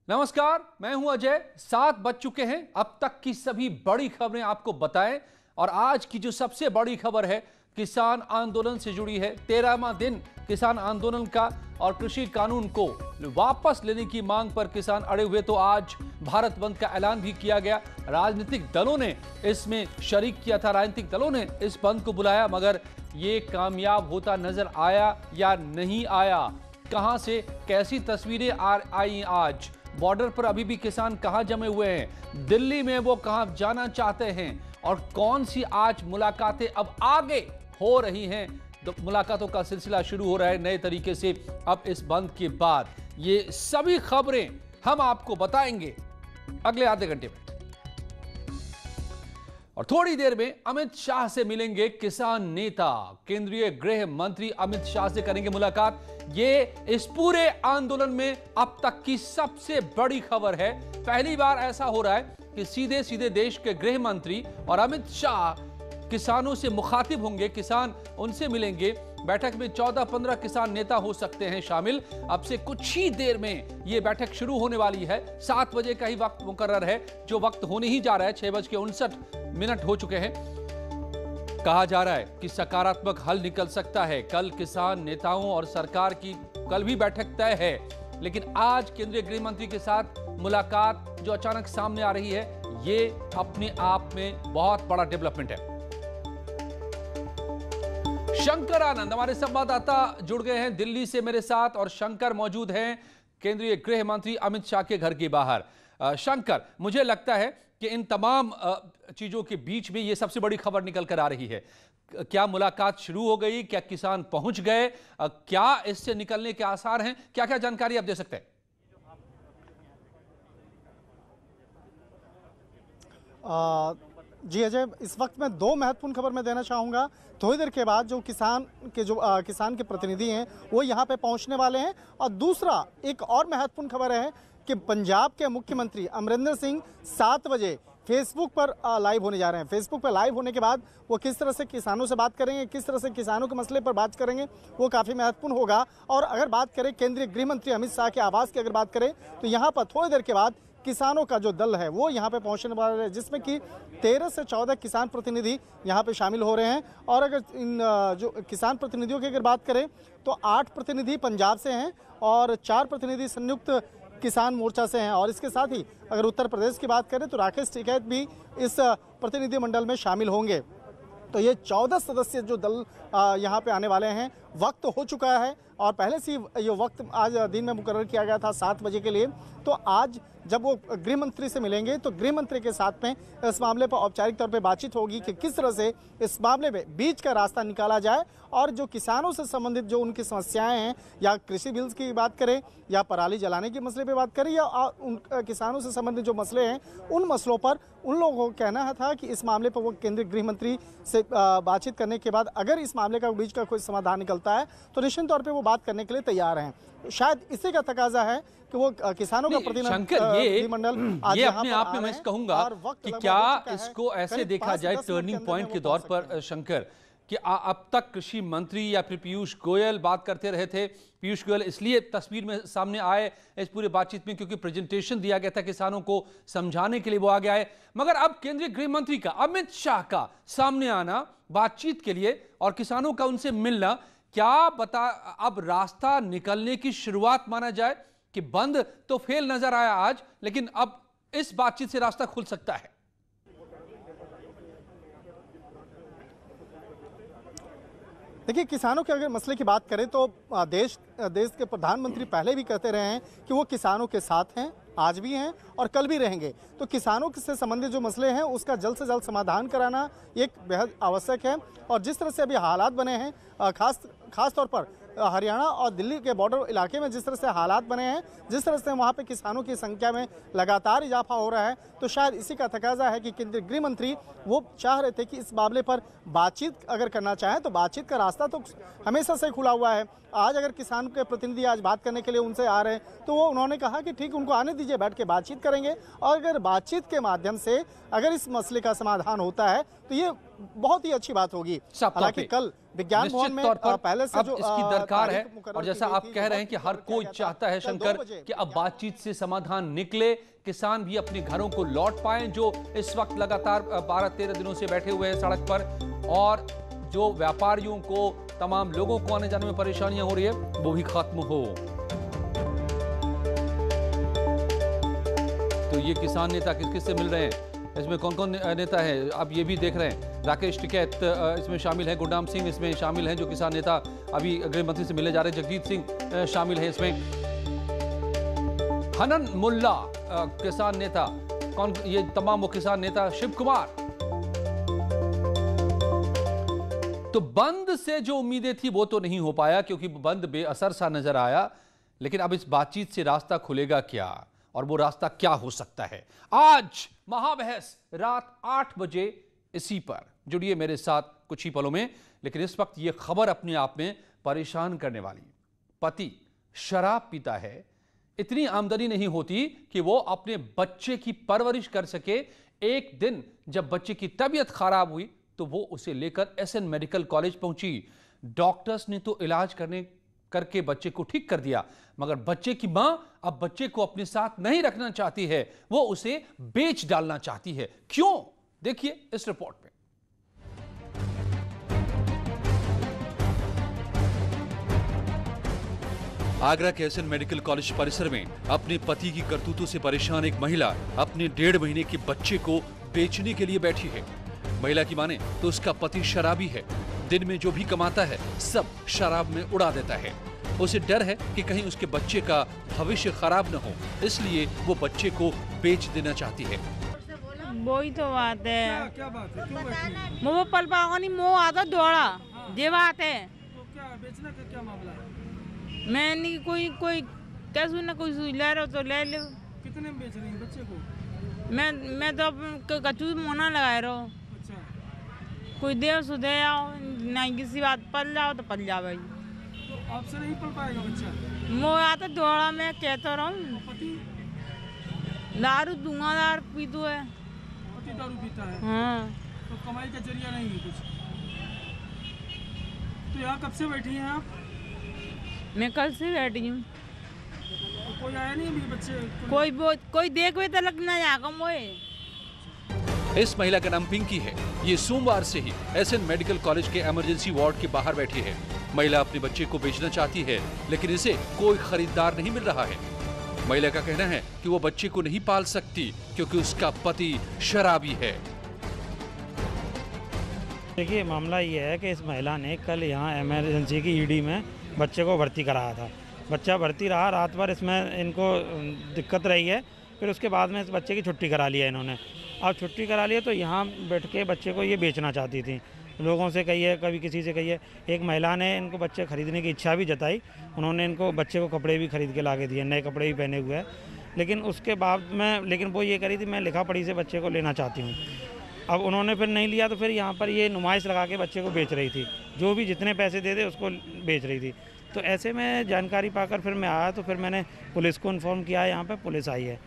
नमस्कार, मैं हूं अजय। 7 बज चुके हैं। अब तक की सभी बड़ी खबरें आपको बताएं और आज की जो सबसे बड़ी खबर है किसान आंदोलन से जुड़ी है। 13वां दिन किसान आंदोलन का और कृषि कानून को वापस लेने की मांग पर किसान अड़े हुए, तो आज भारत बंद का ऐलान भी किया गया। राजनीतिक दलों ने इसमें शरीक किया था, राजनीतिक दलों ने इस बंद को बुलाया, मगर ये कामयाब होता नजर आया या नहीं आया? कहां से कैसी तस्वीरें आई आज? बॉर्डर पर अभी भी किसान कहां जमे हुए हैं? दिल्ली में वो कहां जाना चाहते हैं? और कौन सी आज मुलाकातें अब आगे हो रही हैं? तो मुलाकातों का सिलसिला शुरू हो रहा है नए तरीके से अब इस बंद के बाद। ये सभी खबरें हम आपको बताएंगे अगले आधे घंटे में। और थोड़ी देर में अमित शाह से मिलेंगे किसान नेता। केंद्रीय गृह मंत्री अमित शाह से करेंगे मुलाकात। ये इस पूरे आंदोलन में अब तक की सबसे बड़ी खबर है। पहली बार ऐसा हो रहा है कि सीधे सीधे देश के गृह मंत्री और अमित शाह किसानों से मुखातिब होंगे, किसान उनसे मिलेंगे। बैठक में 14-15 किसान नेता हो सकते हैं शामिल। अब से कुछ ही देर में यह बैठक शुरू होने वाली है। 7 बजे का ही वक्त मुकर्रर है, जो वक्त होने ही जा रहा है। 6:59 हो चुके हैं। कहा जा रहा है कि सकारात्मक हल निकल सकता है। कल किसान नेताओं और सरकार की कल भी बैठक तय है, लेकिन आज केंद्रीय गृह मंत्री के साथ मुलाकात जो अचानक सामने आ रही है, ये अपने आप में बहुत बड़ा डेवलपमेंट है। शंकर आनंद हमारे संवाददाता जुड़ गए हैं दिल्ली से मेरे साथ, और शंकर मौजूद हैं केंद्रीय गृह मंत्री अमित शाह के घर के बाहर। शंकर, मुझे लगता है कि इन तमाम चीजों के बीच में ये सबसे बड़ी खबर निकल कर आ रही है। क्या मुलाकात शुरू हो गई? क्या किसान पहुंच गए? क्या इससे निकलने के आसार हैं? क्या क्या जानकारी आप दे सकते हैं? जी अजय, इस वक्त मैं 2 महत्वपूर्ण खबर मैं देना चाहूँगा। थोड़ी देर के बाद जो किसान के प्रतिनिधि हैं वो यहाँ पे पहुँचने वाले हैं। और दूसरा एक और महत्वपूर्ण खबर है कि पंजाब के मुख्यमंत्री अमरिंदर सिंह 7 बजे फेसबुक पर लाइव होने जा रहे हैं। फेसबुक पर लाइव होने के बाद वो किस तरह से किसानों से बात करेंगे, किस तरह से किसानों के मसले पर बात करेंगे, वो काफ़ी महत्वपूर्ण होगा। और अगर बात करें केंद्रीय गृह मंत्री अमित शाह के आवास की अगर बात करें, तो यहाँ पर थोड़ी देर के बाद किसानों का जो दल है वो यहाँ पे पहुँचने वाला है, जिसमें कि 13 से 14 किसान प्रतिनिधि यहाँ पे शामिल हो रहे हैं। और अगर इन जो किसान प्रतिनिधियों की अगर बात करें, तो 8 प्रतिनिधि पंजाब से हैं और 4 प्रतिनिधि संयुक्त किसान मोर्चा से हैं। और इसके साथ ही अगर उत्तर प्रदेश की बात करें, तो राकेश टिकैत भी इस प्रतिनिधिमंडल में शामिल होंगे। तो ये 14 सदस्य जो दल यहाँ पे आने वाले हैं। वक्त हो चुका है और पहले से ये वक्त आज दिन में मुकर्रर किया गया था 7 बजे के लिए। तो आज जब वो गृह मंत्री से मिलेंगे, तो गृह मंत्री के साथ में इस मामले पर औपचारिक तौर पे बातचीत होगी कि किस तरह से इस मामले में बीच का रास्ता निकाला जाए। और जो किसानों से संबंधित जो उनकी समस्याएं हैं, या कृषि बिल्स की बात करें, या पराली जलाने के मसले पे बात करें, या उन किसानों से संबंधित जो मसले हैं, उन मसलों पर उन लोगों का कहना था कि इस मामले पर वो केंद्रीय गृह मंत्री से बातचीत करने के बाद अगर इस मामले का बीच का कोई समाधान निकलता है, तो निश्चित तौर पर वो बात करने के लिए तैयार हैं। शायद इसी का तकाजा है कि वो किसानों का प्रतिनिधिमंडल ये अपने आप में मैं कहूंगा कि क्या इसको ऐसे देखा जाए टर्निंग पॉइंट के तौर पर, शंकर, कि अब तक कृषि मंत्री या फिर पीयूष गोयल बात करते रहे थे। पीयूष गोयल इसलिए तस्वीर में सामने आए इस पूरे बातचीत में क्योंकि प्रेजेंटेशन दिया गया था किसानों को समझाने के लिए, वो आगे आए। मगर अब केंद्रीय गृह मंत्री का, अमित शाह का सामने आना बातचीत के लिए और किसानों का उनसे मिलना, क्या अब रास्ता निकलने की शुरुआत माना जाए? कि बंद तो फेल नजर आया आज, लेकिन अब इस बातचीत से रास्ता खुल सकता है। देखिए, किसानों के अगर मसले की बात करें, तो देश के प्रधानमंत्री पहले भी कहते रहे हैं कि वो किसानों के साथ हैं, आज भी हैं और कल भी रहेंगे। तो किसानों से संबंधित जो मसले हैं उसका जल्द से जल्द समाधान कराना एक बेहद आवश्यक है। और जिस तरह से अभी हालात बने हैं, खास तौर पर हरियाणा और दिल्ली के बॉर्डर इलाके में जिस तरह से हालात बने हैं, जिस तरह से वहाँ पे किसानों की संख्या में लगातार इजाफा हो रहा है, तो शायद इसी का तकाजा है कि केंद्रीय गृह मंत्री वो चाह रहे थे कि इस मामले पर बातचीत अगर करना चाहें, तो बातचीत का रास्ता तो हमेशा से खुला हुआ है। आज अगर किसान के प्रतिनिधि आज बात करने के लिए उनसे आ रहे हैं, तो वो उन्होंने कहा कि ठीक, उनको आने दीजिए, बैठ के बातचीत करेंगे। और अगर बातचीत के माध्यम से अगर इस मसले का समाधान होता है, तो ये बहुत ही अच्छी बात होगी। हालांकि कल विज्ञान भवन में पहले से जो इसकी दरकार है, और जैसा आप कह रहे हैं कि हर कोई चाहता है शंकर कि अब बातचीत से समाधान निकले, किसान भी अपने घरों को लौट पाएं जो इस वक्त लगातार 12-13 दिनों से बैठे हुए हैं सड़क पर, और जो व्यापारियों को, तमाम लोगों को आने जाने में परेशानियां हो रही है वो भी खत्म हो। तो ये किसान नेता किस किस से मिल रहे हैं, इसमें कौन कौन नेता है आप ये भी देख रहे हैं। राकेश टिकैत इसमें शामिल है, गुरनाम सिंह इसमें शामिल हैं जो किसान नेता अभी गृह मंत्री से मिलने जा रहे हैं, जगजीत सिंह शामिल है इसमें, हनन मुल्ला किसान नेता, कौन ये तमाम वो किसान नेता, शिव कुमार। तो बंद से जो उम्मीदें थी वो तो नहीं हो पाया क्योंकि बंद बेअसर सा नजर आया, लेकिन अब इस बातचीत से रास्ता खुलेगा क्या और वो रास्ता क्या हो सकता है। आज महाबहस रात 8 बजे इसी पर जुड़िए मेरे साथ कुछ ही पलों में। लेकिन इस वक्त यह खबर अपने आप में परेशान करने वाली। पति शराब पीता है, इतनी आमदनी नहीं होती कि वो अपने बच्चे की परवरिश कर सके। एक दिन जब बच्चे की तबीयत खराब हुई तो वो उसे लेकर एसएन मेडिकल कॉलेज पहुंची। डॉक्टर्स ने तो इलाज करके बच्चे को ठीक कर दिया, मगर बच्चे की मां अब बच्चे को अपने साथ नहीं रखना चाहती है, वो उसे बेच डालना चाहती है। क्यों? देखिए इस रिपोर्ट में। आगरा के एसएन मेडिकल कॉलेज परिसर में अपने पति की करतूतों से परेशान एक महिला अपने 1.5 महीने के बच्चे को बेचने के लिए बैठी है। महिला की माने तो उसका पति शराबी है, दिन में जो भी कमाता है सब शराब में उड़ा देता है। उसे डर है कि कहीं उसके बच्चे का भविष्य खराब न हो, इसलिए वो बच्चे को बेच देना चाहती है। वही तो बात है। क्या बात है? क्यों बैठी है? वो पल पाओनी मोह आता दौड़ा ये बात है। तो क्या बेचने का क्या मामला है? मैं नहीं कोई कैसे ना कोई सुई ले रहा तो ले लो। कितने में बेच रही हैं बच्चे को? मैं तो कचू मोना लगा रहा हूँ। अच्छा, कोई देव सुधे आओ नहीं, किसी बात पल जाओ तो पल जाओ भाई। तो आपसे नहीं पल पाएगा बच्चा? मोह आता दौड़ा, मैं कहता रहा हूँ। पति दारू दूंगा, दारू पी तो है। पति दारू पीता है? हाँ। तो कमाई का जरिया नहीं है कुछ? तो यहाँ कब से बैठी हैं आप? मैं कल से बैठी हूँ। तो कोई आया नहीं अभी बच्चे? कोई देख हुए तलक ना जागा मोए। इस महिला का नाम पिंकी है। ये सोमवार से ही एसएन मेडिकल कॉलेज के इमरजेंसी वार्ड के बाहर बैठी है। महिला अपने बच्चे को बेचना चाहती है, लेकिन इसे कोई खरीदार नहीं मिल रहा है। महिला का कहना है कि वो बच्चे को नहीं पाल सकती क्योंकि उसका पति शराबी है। देखिए, मामला ये है कि इस महिला ने कल यहाँ इमरजेंसी की ईडी में बच्चे को भर्ती कराया था। बच्चा भर्ती रहा, रात भर इसमें इनको दिक्कत रही है। फिर उसके बाद में इस बच्चे की छुट्टी करा लिया इन्होंने। अब छुट्टी करा लिया तो यहाँ बैठ के बच्चे को ये बेचना चाहती थी। लोगों से कहिए, कभी किसी से कहिए। एक महिला ने इनको बच्चे खरीदने की इच्छा भी जताई। उन्होंने इनको बच्चे को कपड़े भी खरीद के ला के दिए, नए कपड़े भी पहने हुए हैं। लेकिन उसके बाद में वो ये करी थी मैं लिखा पढ़ी से बच्चे को लेना चाहती हूँ। अब उन्होंने फिर नहीं लिया तो फिर यहाँ पर ये नुमाइश लगा के बच्चे को बेच रही थी। जो भी जितने पैसे दे दे उसको बेच रही थी। तो ऐसे में जानकारी पाकर फिर मैं आया, तो फिर मैंने पुलिस को इन्फॉर्म किया। यहाँ पर पुलिस आई है।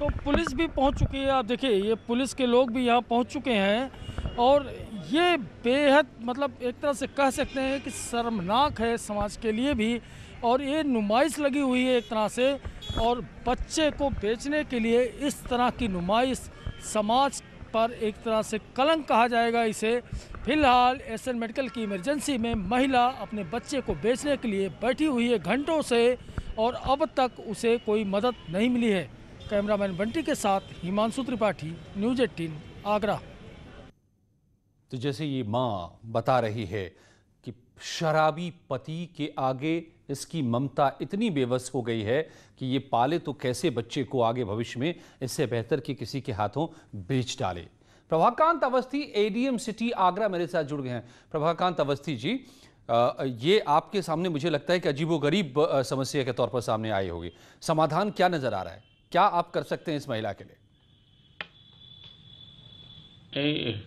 तो पुलिस भी पहुंच चुकी है। आप देखिए, ये पुलिस के लोग भी यहाँ पहुंच चुके हैं और ये बेहद मतलब एक तरह से कह सकते हैं कि शर्मनाक है समाज के लिए भी। और ये नुमाइश लगी हुई है एक तरह से, और बच्चे को बेचने के लिए इस तरह की नुमाइश समाज पर एक तरह से कलंक कहा जाएगा इसे। फिलहाल एसएन मेडिकल की इमरजेंसी में महिला अपने बच्चे को बेचने के लिए बैठी हुई है घंटों से, और अब तक उसे कोई मदद नहीं मिली है। कैमरामैन बंटी के साथ हिमांशु त्रिपाठी, न्यूज़ 18 आगरा। तो जैसे ये माँ बता रही है कि शराबी पति के आगे इसकी ममता इतनी बेबस हो गई है कि ये पाले तो कैसे बच्चे को आगे भविष्य में, इससे बेहतर कि किसी के हाथों बेच डाले। प्रभाकांत अवस्थी एडीएम सिटी आगरा मेरे साथ जुड़ गए हैं। प्रभाकांत अवस्थी जी, ये आपके सामने मुझे लगता है कि अजीबोगरीब समस्या के तौर पर सामने आई होगी। समाधान क्या नजर आ रहा है, क्या आप कर सकते हैं इस महिला के लिए?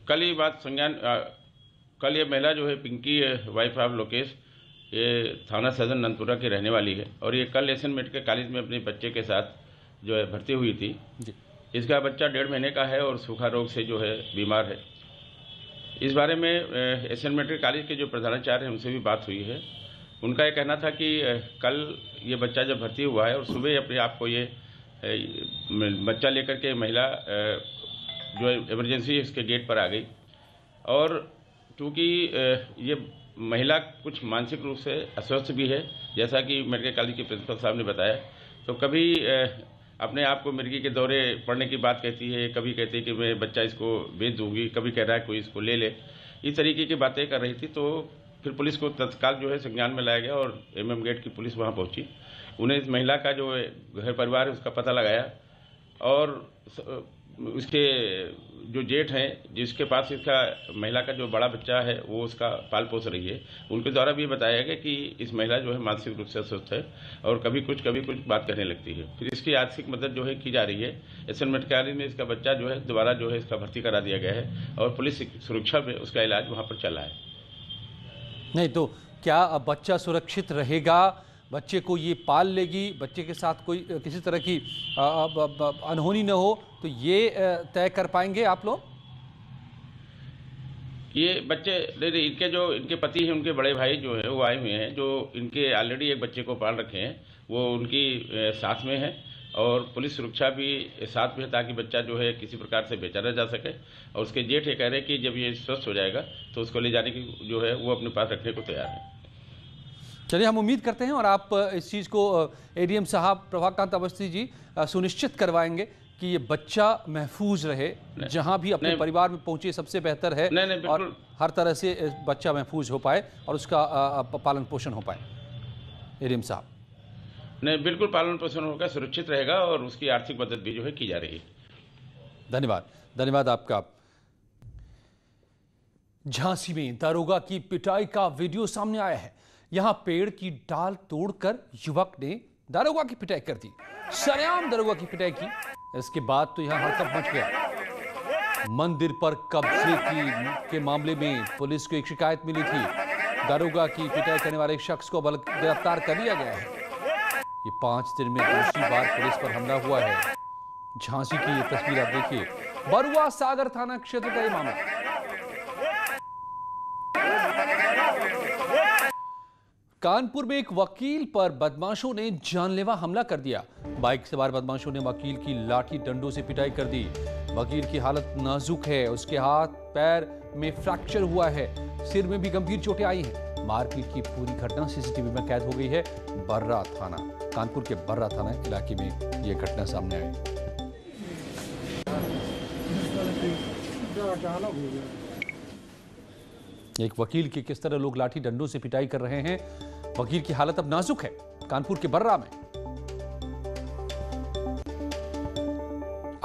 कल ये बात संज्ञान, कल ये महिला जो है पिंकी वाइफ ऑफ लोकेश, ये थाना सदर नंदपुरा की रहने वाली है और ये कल एसएन मेडिकल कॉलेज में अपने बच्चे के साथ जो है भर्ती हुई थी जी। इसका बच्चा 1.5 महीने का है और सूखा रोग से जो है बीमार है। इस बारे में एशियन मेडिकल कॉलेज के जो प्रधानाचार्य हैं उनसे भी बात हुई है। उनका ये कहना था कि कल ये बच्चा जब भर्ती हुआ है और सुबह अपने आप को ये बच्चा लेकर के महिला जो इमरजेंसी इसके गेट पर आ गई, और चूँकि ये महिला कुछ मानसिक रूप से अस्वस्थ भी है, जैसा कि मेडिकल कॉलेज के प्रिंसिपल साहब ने बताया, तो कभी अपने आप को मिर्गी के दौरे पड़ने की बात कहती है, कभी कहती है कि मैं बच्चा इसको बेच दूंगी, कभी कह रहा है कोई इसको ले ले, इस तरीके की बातें कर रही थी। तो फिर पुलिस को तत्काल जो है संज्ञान में लाया गया और MM गेट की पुलिस वहाँ पहुँची। उन्हें इस महिला का जो घर परिवार है उसका पता लगाया, और उसके जो जेठ हैं जिसके पास इसका महिला का जो बड़ा बच्चा है वो उसका पाल पोस रही है, उनके द्वारा भी बताया गया कि इस महिला जो है मानसिक रूप से अस्वस्थ है और कभी कुछ बात करने लगती है। फिर इसकी आर्थिक मदद जो है की जा रही है। एशियन मेडिकल कॉलेज में इसका बच्चा जो है दोबारा जो है इसका भर्ती करा दिया गया है और पुलिस सुरक्षा में उसका इलाज वहाँ पर चल रहा है। नहीं तो क्या बच्चा सुरक्षित रहेगा? बच्चे को ये पाल लेगी? बच्चे के साथ कोई किसी तरह की अनहोनी न हो, तो ये तय कर पाएंगे आप लोग? ये बच्चे इनके पति हैं, उनके बड़े भाई जो है वो आए हुए हैं, जो इनके ऑलरेडी एक बच्चे को पाल रखे हैं, वो उनकी साथ में है और पुलिस सुरक्षा भी साथ में है ताकि बच्चा जो है किसी प्रकार से बेचा न जा सके। और उसके जेठ ये कह रहे हैं कि जब ये स्वस्थ हो जाएगा तो उसको ले जाने की जो है वो अपने पास रखने को तैयार है। चलिए, हम उम्मीद करते हैं और आप इस चीज़ को ADM साहब प्रभाकांत अवस्थी जी सुनिश्चित करवाएंगे कि ये बच्चा महफूज रहे, जहां भी अपने परिवार में पहुंचे सबसे बेहतर है। और हर तरह से बच्चा महफूज हो पाए और उसका पालन पोषण हो पाए। ADM साहब, नहीं, बिल्कुल पालन पोषण होगा, सुरक्षित रहेगा और उसकी आर्थिक मदद भी जो है की जा रही है। धन्यवाद आपका। झांसी में दारोगा की पिटाई का वीडियो सामने आया है। यहां पेड़ की डाल तोड़कर युवक ने दारोगा की पिटाई कर दी, सरेआम दारोगा की पिटाई की। इसके बाद तो यहां हड़कंप मच गया। मंदिर पर कब्जे के मामले में पुलिस को एक शिकायत मिली थी। दारोगा की पिटाई करने वाले एक शख्स को गिरफ्तार कर लिया गया है। ये 5 दिन में दूसरी बार पुलिस पर हमला हुआ है। झांसी की ये तस्वीर आप देखिए, बरुआ सागर थाना क्षेत्र का ये मामला। कानपुर में एक वकील पर बदमाशों ने जानलेवा हमला कर दिया। बाइक सवार बदमाशों ने वकील की लाठी डंडों से पिटाई कर दी। वकील की हालत नाजुक है, उसके हाथ पैर में फ्रैक्चर हुआ है, सिर में भी गंभीर चोटें आई हैं। मारपीट की पूरी घटना CCTV में कैद हो गई है। बर्रा थाना, कानपुर के बर्रा थाना इलाके में यह घटना सामने आई। एक वकील की किस तरह लोग लाठी डंडों से पिटाई कर रहे हैं। वकील की हालत अब नाजुक है कानपुर के बर्रा में।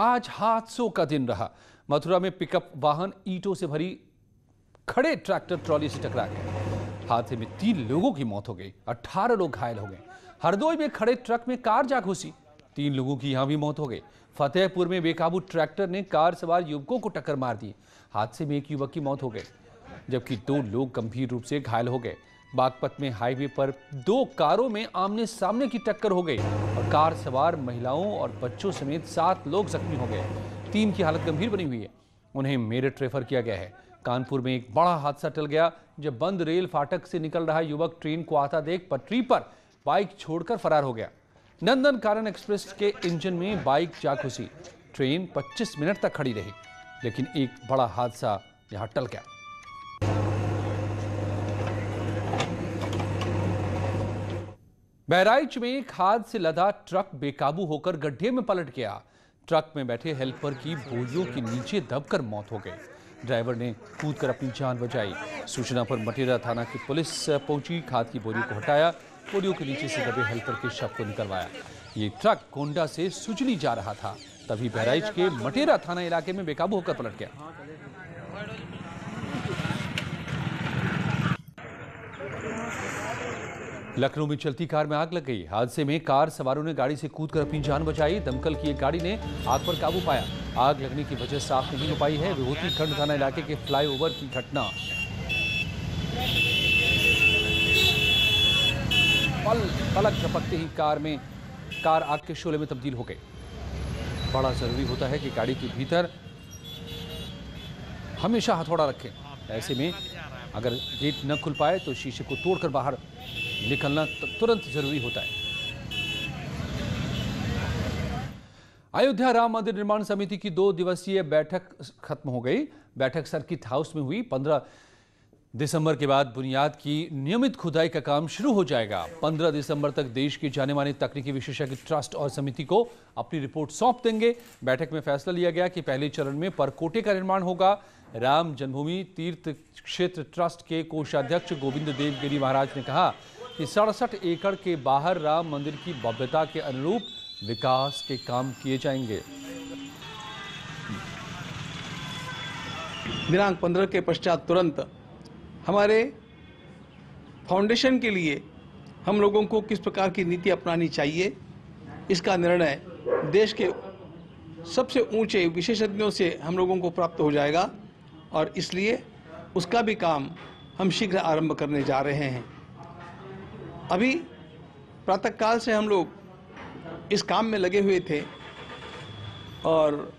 आज हादसों का दिन रहा। मथुरा में पिकअप वाहन ईंटों से भरी खड़े ट्रैक्टर ट्रॉली से टकरा गए। हादसे में 3 लोगों की मौत हो गई, 18 लोग घायल हो गए। हरदोई में खड़े ट्रक में कार जा घुसी, 3 लोगों की यहां भी मौत हो गई। फतेहपुर में बेकाबू ट्रैक्टर ने कार सवार युवकों को टक्कर मार दी। हादसे में एक युवक की मौत हो गई, जबकि 2 लोग गंभीर रूप से घायल हो गए। बागपत में हाईवे पर 2 कारों में आमने सामने की टक्कर हो गई और कार सवार महिलाओं और बच्चों समेत 7 लोग जख्मी हो गए। 3 की हालत गंभीर बनी हुई है, उन्हें मेरठ रेफर किया गया है। कानपुर में एक बड़ा हादसा टल गया जब बंद रेल फाटक से निकल रहा युवक ट्रेन को आता देख पटरी पर बाइक छोड़कर फरार हो गया। नंदन कानन एक्सप्रेस के इंजन में बाइक जा घुसी। ट्रेन 25 मिनट तक खड़ी रही, लेकिन एक बड़ा हादसा यहां टल गया। बहराइच में एक हाथ से लदा ट्रक बेकाबू होकर गड्ढे में पलट गया। ट्रक में बैठे हेल्पर की बोरियों के नीचे दबकर मौत हो गई। ड्राइवर ने कूदकर अपनी जान बचाई। सूचना पर मटेरा थाना की पुलिस पहुंची, खाद की बोरियों को हटाया, बोरियों के नीचे से दबे हेल्पर के शव को निकलवाया। ये ट्रक गोंडा से सुजली जा रहा था, तभी बहराइच के मटेरा थाना इलाके में बेकाबू होकर पलट गया। लखनऊ में चलती कार में आग लग गई। हादसे में कार सवारों ने गाड़ी से कूदकर अपनी जान बचाई। दमकल की एक गाड़ी ने आग पर काबू पाया। आग लगने की वजह साफ नहीं हो पाई है। विभूति खंड थाना इलाके के फ्लाईओवर की घटना। पलक झपकते ही कार आग के शोले में तब्दील हो गई। बड़ा जरूरी होता है कि गाड़ी के भीतर हमेशा हथौड़ा रखें। ऐसे में अगर गेट न खुल पाए तो शीशे को तोड़कर बाहर निकलना तुरंत जरूरी होता है। अयोध्या राम मंदिर निर्माण समिति की 2 दिवसीय बैठक खत्म हो गई। बैठक सर्किट हाउस में हुई। 15 दिसंबर के बाद बुनियाद की नियमित खुदाई का काम शुरू हो जाएगा। 15 दिसंबर तक देश के जाने माने तकनीकी विशेषज्ञ ट्रस्ट और समिति को अपनी रिपोर्ट सौंप देंगे। बैठक में फैसला लिया गया कि पहले चरण में परकोटे का निर्माण होगा। राम जन्मभूमि तीर्थ क्षेत्र ट्रस्ट के कोषाध्यक्ष गोविंद देव गिरी महाराज ने कहा कि 67 एकड़ के बाहर राम मंदिर की भव्यता के अनुरूप विकास के काम किए जाएंगे। दिनांक 15 के पश्चात तुरंत हमारे फाउंडेशन के लिए हम लोगों को किस प्रकार की नीति अपनानी चाहिए, इसका निर्णय देश के सबसे ऊंचे विशेषज्ञों से हम लोगों को प्राप्त हो जाएगा और इसलिए उसका भी काम हम शीघ्र आरंभ करने जा रहे हैं। अभी प्रातःकाल से हम लोग इस काम में लगे हुए थे और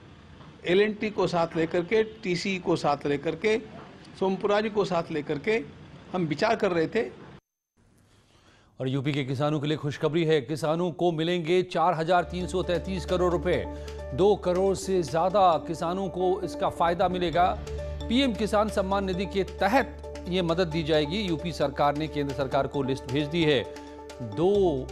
L&T को साथ लेकर के, TC को साथ लेकर के, सोमपुरा जी को साथ लेकर के हम विचार कर रहे थे। और यूपी के किसानों के लिए खुशखबरी है। किसानों को मिलेंगे 4,333 करोड़ रुपए। 2 करोड़ से ज्यादा किसानों को इसका फायदा मिलेगा। पीएम किसान सम्मान निधि के तहत ये मदद दी जाएगी। यूपी सरकार ने केंद्र सरकार को लिस्ट भेज दी है। 2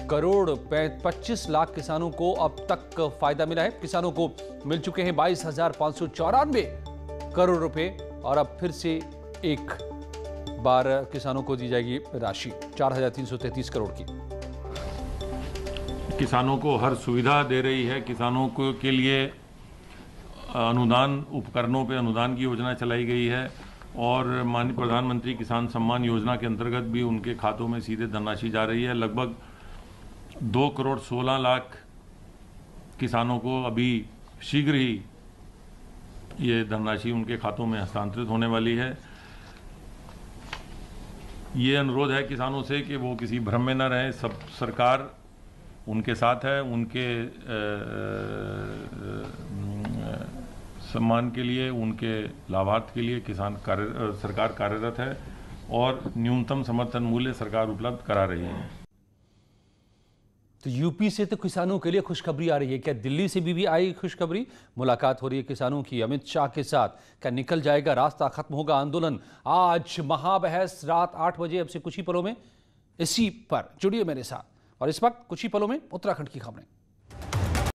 करोड़ 25 लाख किसानों को अब तक फायदा मिला है। किसानों को मिल चुके हैं 22,594 करोड़ रुपए और अब फिर से एक बार किसानों को दी जाएगी राशि 4,333 करोड़ की। किसानों को हर सुविधा दे रही है। किसानों को के लिए अनुदान, उपकरणों पे अनुदान की योजना चलाई गई है और माननीय प्रधानमंत्री किसान सम्मान योजना के अंतर्गत भी उनके खातों में सीधे धनराशि जा रही है। लगभग 2 करोड़ 16 लाख किसानों को अभी शीघ्र ही ये धनराशि उनके खातों में हस्तांतरित होने वाली है। ये अनुरोध है किसानों से कि वो किसी भ्रम में न रहें। सब सरकार उनके साथ है। उनके सम्मान के लिए, उनके लाभार्थ के लिए सरकार कार्यरत है और न्यूनतम समर्थन मूल्य सरकार उपलब्ध करा रही है। तो यूपी से तो किसानों के लिए खुशखबरी आ रही है। क्या दिल्ली से भी आई खुशखबरी? मुलाकात हो रही है किसानों की अमित शाह के साथ। क्या निकल जाएगा रास्ता, खत्म होगा आंदोलन? आज महाबहस रात 8 बजे, अब से कुछ ही पलों में इसी पर जुड़िए मेरे साथ। और इस वक्त कुछ ही पलों में उत्तराखंड की खबरें।